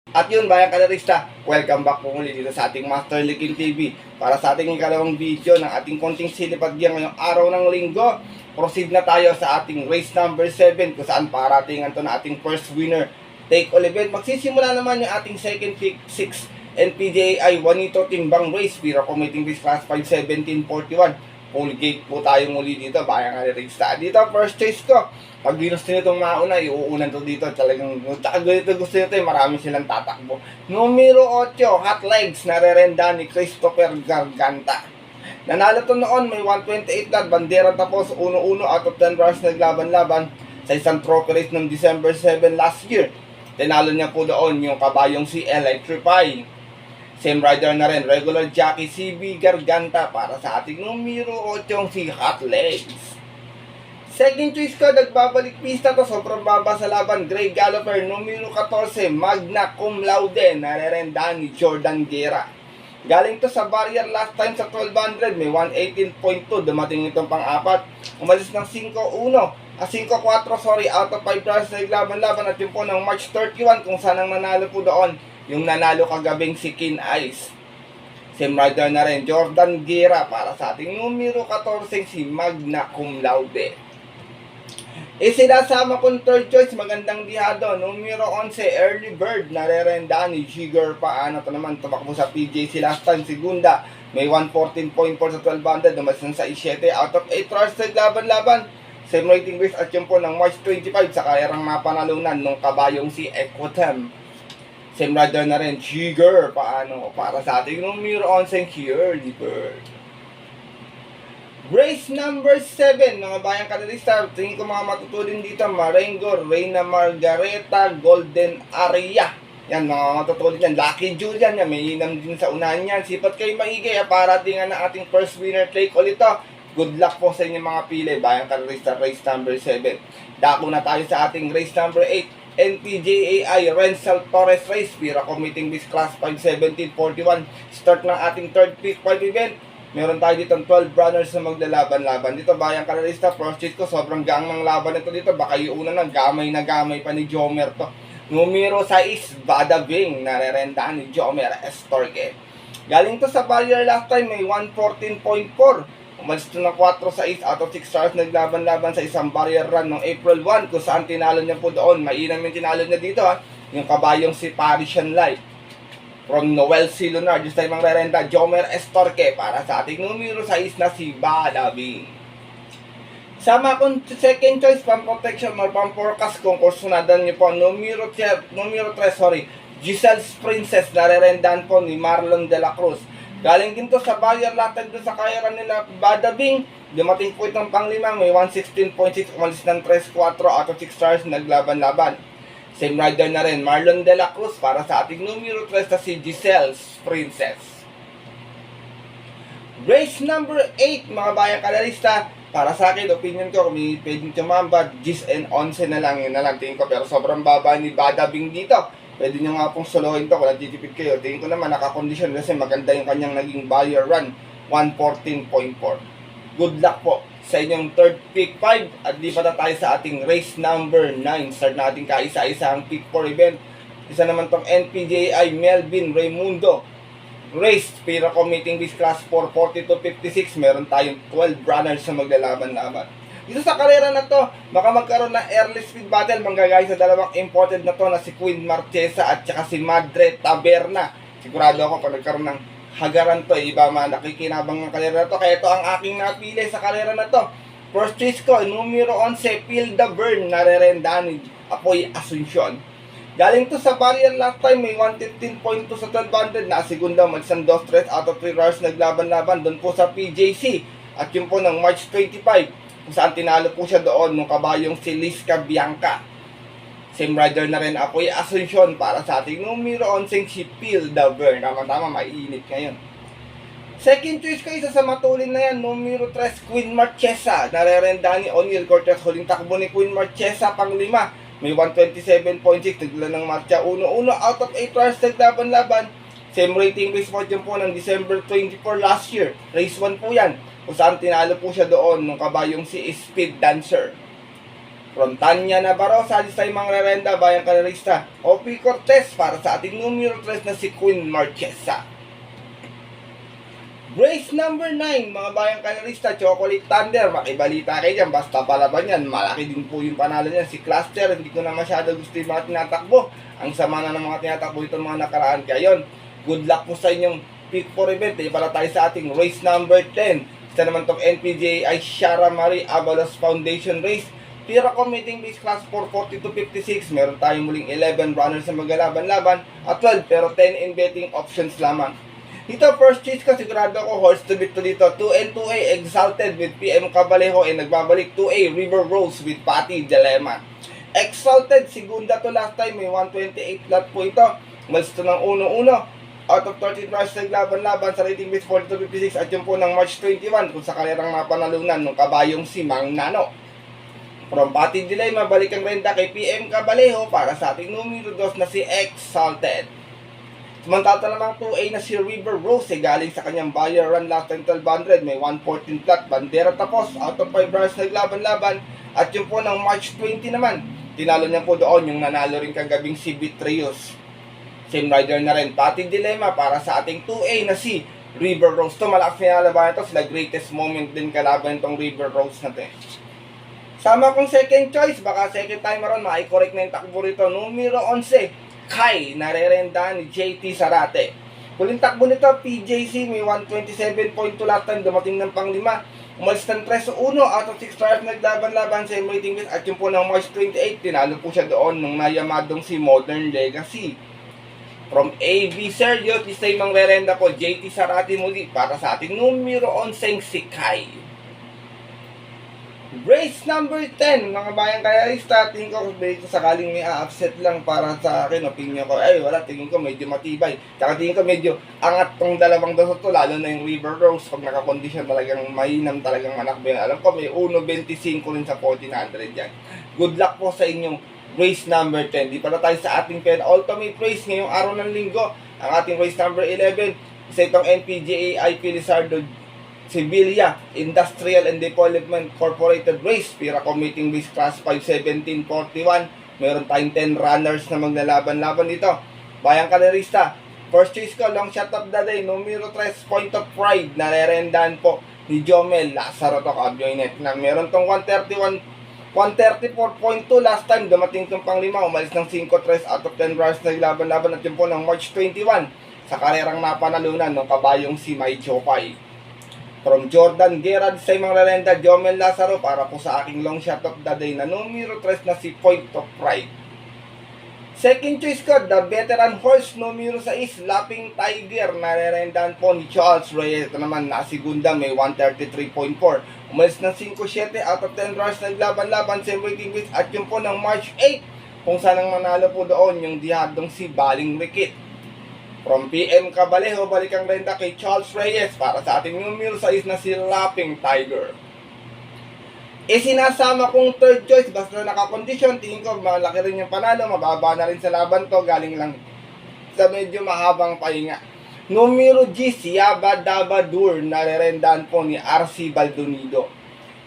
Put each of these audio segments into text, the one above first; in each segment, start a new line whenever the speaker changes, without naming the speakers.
At yun, bayang kalarista, welcome back po muli dito sa ating Master Likin TV para sa ating ikalawang video ng ating konting silipagyan ngayong araw ng linggo. Proceed na tayo sa ating race number 7 kung saan paratingan to na ating first winner take all event. Magsisimula naman yung ating second pick 6 NPJI Juanito Timbang Race, Pira Committing Race Class 51741. Full gate po tayo muli dito, bayang kalarista. Dito, first choice ko. Pag ginusto nyo itong mauna, iuunan to dito. Talagang, ganito gusto nyo ito, marami silang tatakbo. Numero 8, Hot Legs, narerenda ni Christopher Garganta. Nanalo to noon, may 128 na, bandera tapos, 1-1 out of 10 rounds naglaban-laban sa isang trophy race noong December 7 last year. Tinalo niya po doon yung kabayong si Electrify. Same rider na rin, regular jockey CB Garganta para sa ating numero 8 si Hot Legs. Second choice ko, nagbabalik pista to, sobrang baba sa laban, Grey Galloper, numero 14, Magna Cum Laude, narerenda ni Jordan Guerra. Galing to sa barrier last time sa 1200, may 118.2, dumating itong pang-apat, umalis ng 5-1, 5-4, out of 5 rounds na naglaban-laban at yun po ng March 31 kung saan ang nanalo po doon. Yung nanalo kagabing si Kin Ice. Same rider na rin, Jordan Guerra para sa ating numero 14 si Magna Cum Laude. Sinasama kong third choice, magandang dihado, numero 11, Early Bird, narerenda ni Jigger Paano. Ito naman, tumakbo sa PJC last time, segunda. May 114.4 sa 1200, dumasin sa 7 out of 8 rounds sa laban-laban. Same rating base at yun po ng March 25 sa kayarang mapanalunan nung kabayong si Equitem. Same rider na rin, Jigger Paano para sa ating numero 11, Early Bird. Race number 7, mga bayang kalarista, tingin ko mga matutulin dito, Marengo, Reina Margareta, Golden Aria. Yan, mga matutulin yan. Lucky Julian, yan, may inam din sa unahan yan. Sipat kayo maigay, para tingnan ng ating first winner take all ito. Good luck po sa inyong mga pili, bayang kalarista, race number 7. Dako na tayo sa ating race number 8. NPJAI Renzel Torres Race, Pira Committing Race Class 51741. Start ng ating third pick 5 event. Meron tayo dito 12 runners na maglalaban-laban. Dito bayang kalarista, first choice ko, sobrang gang ng laban nito dito. Baka yung una na gamay pa ni Jomer to. Numero 6, Bada Bing, narerenda ni Jomer Estorque. Galing to sa barrier last time, may 114.4. Umalis to ng 4-6 out of 6 stars, naglaban-laban sa isang barrier run noong April 1 kung saan tinalo niya po doon. Mainam yung tinalo niya dito yung kabayong si Parisian Light. From Noel C. Lunar, this time ang rerenta, Jomer Estorque para sa ating numero 6 na si Badabing. Sama kung second choice, pang-protection or pang-forecast kung kursunadan niyo po, numero 3, Giselle's Princess, narerendahan po ni Marlon de la Cruz. Galing din to sa barrier latag doon sa kayaran nila Badabing. Dumating po itong pang-5, may 116.6, umalis ng 3-4 out of 6 stars, naglaban-laban. Same rider na rin, Marlon de la Cruz para sa ating numero 3 na si Giselle's Princess. Race number 8, mga bayang kalarista. Para sa akin, opinion ko, kung may pwedeng tumamba, 10 and 11 na lang, yun na lang tingin ko. Pero sobrang baba ni Badabing dito. Pwede nyo nga pong solohin to kung nagtitipid kayo. Tingin ko naman nakakondisyon kasi maganda yung kanyang naging barrier run, 114.4. Good luck po sa inyong third pick 5 at lipat na tayo sa ating race number 9. Start natin kaisa-isa ang pick 4 event. Isa naman tong NPJI Melvin Raimundo Race, Pira Committing Race Class 442.56. Meron tayong 12 runners na maglalaban-laban. Dito sa karera na to, baka magkaroon ng early speed battle, manggagay sa dalawang imported na to na si Queen Marchesa at saka si Madre Taberna. Sigurado ako pag nagkaroon ng hagaran to, iba man nakikinabang ng karera na to. Kaya ito ang aking napili sa karera na to. First choice ko, numero 11, Feel the Burn, narerenda ni Apoy Asuncion. Galing to sa barrier last time, may 115.2 sa 1200 na segunda, mag-isang 2-3 out of 3 hours naglaban-laban doon po sa PJC. At yun po ng March 25. Kung saan tinalo po siya doon nung kabayong si Lisca Bianca. Same rider na rin Apoy Asuncion para sa ating numero 11 si Feel the Burn. Tama-tama, maiinit ngayon. Second choice ko, isa sa matulin na yan, numero 3, Queen Marchesa. Narerenda ni O'Neal Cortez, huling takbo ni Queen Marchesa, pang-5. May 127.6, nagla ng marcha, 1-1 out of 8 hours naglaban-laban. Same rating race po dyan po ng December 24 last year. Race 1 po yan. Kung saan tinalo po siya doon nung kabayong si Speed Dancer. From Tanya Navarro, sa Alisay Mangrerenda, Bayang Kalerista, O.P. Cortez para sa ating numero 3 na si Queen Marchesa. Race number 9, mga Bayang Kalerista, Chocolate Thunder, makibalita kayo dyan, basta palaban yan, malaki din po yung panalo niyan. Si Cluster, hindi ko na masyado gusto yung mga tinatakbo, ang sama na ng mga tinatakbo itong mga nakaraan. Kaya yun, good luck po sa inyong pick for event. Para tayo sa ating race number 10, isa naman itong NPJ ay Shara Marie Avalos Foundation Race, Tira Committing Base Class 440 to 56, meron tayong muling 11 runners na maglalaban-laban at 12 pero 10 in betting options lamang. Dito, first choice ko, sigurado ko, horse to beat to dito. 2 and 2A, Exalted with PM Cabalejo, and nagbabalik 2A, River Rose with Patty Dilemma. Exalted, segunda to last time, may 128 lot po ito. Mas ito ng 1-1. Out of 13 runs, naglaban-laban sa rating base 40 to 56 at yun po ng March 21 kung sa kalerang napanalunan ng kabayong si Mang Nano. From Patty Dilemma, balik ang renta kay PM Cabalejo para sa ating numero 2 na si Exalted. Samantala namang 2A na si River Rose galing sa kanyang buyer run last time 1200, may 114 flat, bandera tapos, out of 5 runs naglaban-laban at yung po ng March 20 naman, tinalo niya po doon yung nanalo rin kagabing si Vitrius. Same rider na rin, Patty Dilemma para sa ating 2A na si River Rose. To malakas nilalaban ito, sila greatest moment din kalaban itong River Rose natin. Sama kong second choice, baka second time ron, maikorek na yung takbo rito, numero 11. Kai, narerenda ni JT Sarate. Huling takbo nito, PJC, may 127.2 last time, dumating ng pang-5. Umalis ng 3-1, out of 6 stars, naglaban-laban sa rating base. At yung po ng March 28, tinalo po siya doon nung nayamadong si Modern Legacy. From AV Sergio, tisay mangrerenda po, JT Sarate muli para sa ating numero 11 si Kai. Race number 10, mga Bayang Kalerista, tingin ko sakaling may upset lang para sa akin, opinion ko, ay wala, tingin ko medyo matibay. Tsaka tingin ko medyo angat tong dalawang dosa to, lalo na yung River Rose, pag nakakondisyon talagang mainam talagang manakbo yan. Alam ko may 1.25 rin sa 1400 yan. Good luck po sa inyong race number 10. Di para tayo sa ating ultimate race ngayong araw ng linggo. Ang ating race number 11, isa itong NPGA IP Lizardo Sevilla Industrial and Development Corporated Race, Pira Committing Base Class 51741. Meron tayong 10 runners na maglalaban-laban dito. Bayang Kalerista, first choice ko, long shot of the day, numero 3, Point of Pride, narerendahan po ni Jomel Lazaro to Cabionet na meron tong 134.2 last time, dumating tong pang-5, umalis ng 5-3 out of 10 runs na laban-laban at yun po ng March 21 sa karerang napanalunan ng kabayong si Mai Chopay. From Jordan Gerard sa mga rerenda, Jomel Lazaro para po sa aking long shot of the day na numero 3 na si Point of Pride. Second choice ko, the veteran horse numero 6, Lapping Tiger, narerendahan po ni Charles Reyes. Ito naman, nasigunda, may 133.4. Umalis ng 5-7 out of 10 runs, naglaban-laban sa rating base at yung po ng March 8, kung saan ang manalo po doon yung dihadong si Baling Rikit. From PM Cabalejo, balik ang renta kay Charles Reyes para sa ating numero 6 na si Lapping Tiger. Sinasama kong third choice, basta nakakondisyon, tingin ko malaki rin yung panalo, mababa na rin sa laban to, galing lang sa medyo mahabang pahinga. Numero G, Siaba Dabadur, narerendahan po ni RC Baldonido.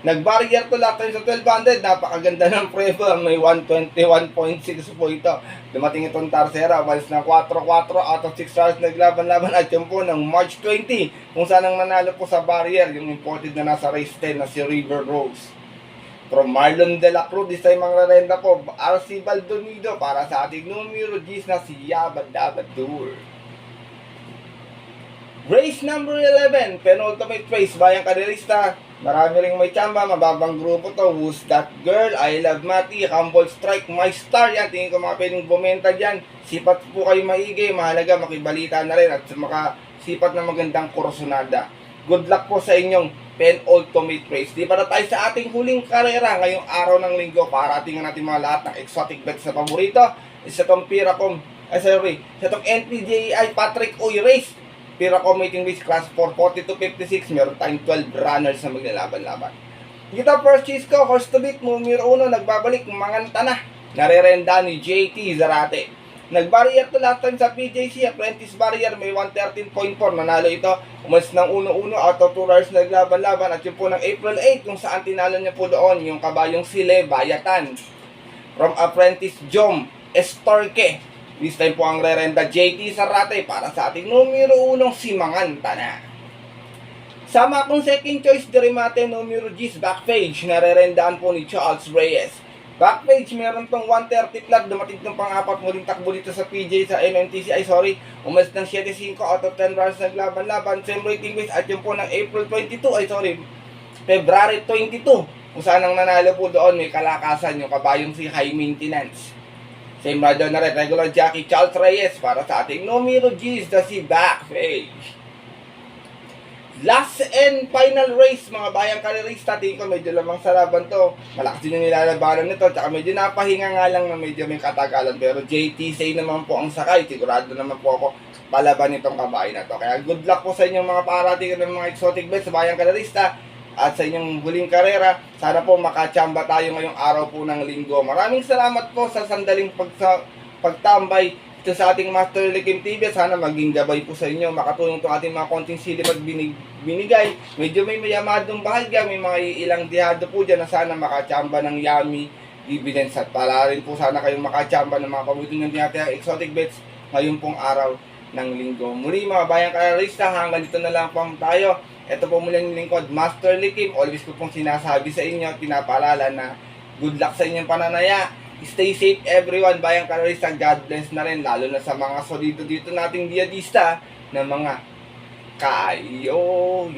Nag-barrier to last time sa 1200, napakaganda ng preva, may 121.6 po ito. Dumating itong Tarsera, walis na 4-4 out of 6 stars, naglaban-laban at yun po ng March 20, kung saan ang nanalo po sa barrier, yung imported na nasa race 10 na si River Rose. From Marlon De La Cruz, this time ang rarenda po, RC Baldonido para sa ating numero G na si Yabad Dabadur. Race number 11, penultimate race, Bayang Kalerista. Marami ring may tsamba, mababang grupo to. Who's That Girl, I Love Mati, Humble Strike, My Star, yan. Tingin ko mga pwedeng bumenta dyan. Sipat po kayo maigi, mahalaga, makibalita na rin at makasipat na magandang kursunada. Good luck po sa inyong penultimate race. Di para tayo sa ating huling karera ngayong araw ng linggo para tingnan natin mga lahat ng exotic bets na paborito. Isa tong isa tong NPJI Patrick Uy Race. Pira Committing Base Class 440 to 56, meron tayong 12 runners na maglalaban-laban. Dito first choice ko, horse to beat, numero 1, nagbabalik, Manganta na. Narerenda ni JT Zarate. Nag-barrier to last time sa PJC, apprentice barrier, may 113.4, nanalo ito. Umalis ng 1-1, out of 2 hours naglaban-laban. At yung po ng April 8, kung saan tinalo niya po doon, yung kabayong Sile, Bayatan. From apprentice Jom Estorque. This time po ang rerenda JT Sarate para sa ating numero 1, si Manganta na. Sama kong second choice, Dirimate, numero G's, backpage, narerendaan po ni Charles Reyes. Backpage, meron tong 130 flat, dumating ng pang-apat muling takbo dito sa PJ sa MMTC, umalis ng 7-5 out of 10 rounds naglaban-laban, same rating base, at yung po ng February 22, kung saan ang nanalo po doon, may kalakasan, yung kabayong si High Maintenance. Same rider na rin, regular jockey Charles Reyes para sa ating numero G's na si Backpage. Last and final race, mga bayang karerista. Tingin ko medyo lamang sa laban to. Malakas din yung nilalabanan nito. Tsaka medyo napahinga nga lang na medyo may katagalan. Pero JT say naman po ang sakay. Sigurado naman po ako palaban nitong kabayo na to. Kaya good luck po sa inyong mga parating ng mga exotic bets sa bayang karerista. At sa inyong huling karera, sana po makachamba tayo ngayong araw po ng linggo. Maraming salamat po sa sandaling pagtambay ito sa ating Master Likim TV. Sana maging gabay po sa inyo, makatulong itong ating mga konting silip at binigay. Medyo may mayamadong bahagya, may mga ilang dihado po dyan na sana makachamba ng yummy dividends. At pala rin po sana kayong makachamba ng mga pabutin ng tinatayang exotic bets ngayon pong araw ng linggo. Muli mga bayang karerista, hanggang dito na lang po tayo. Ito po muli yung lingkod, Master Likim. Always ko pong sinasabi sa inyo at pinapaalala na good luck sa inyong pananaya. Stay safe everyone, bayang karerista. God bless na rin, lalo na sa mga solido dito nating diadista na mga kayo.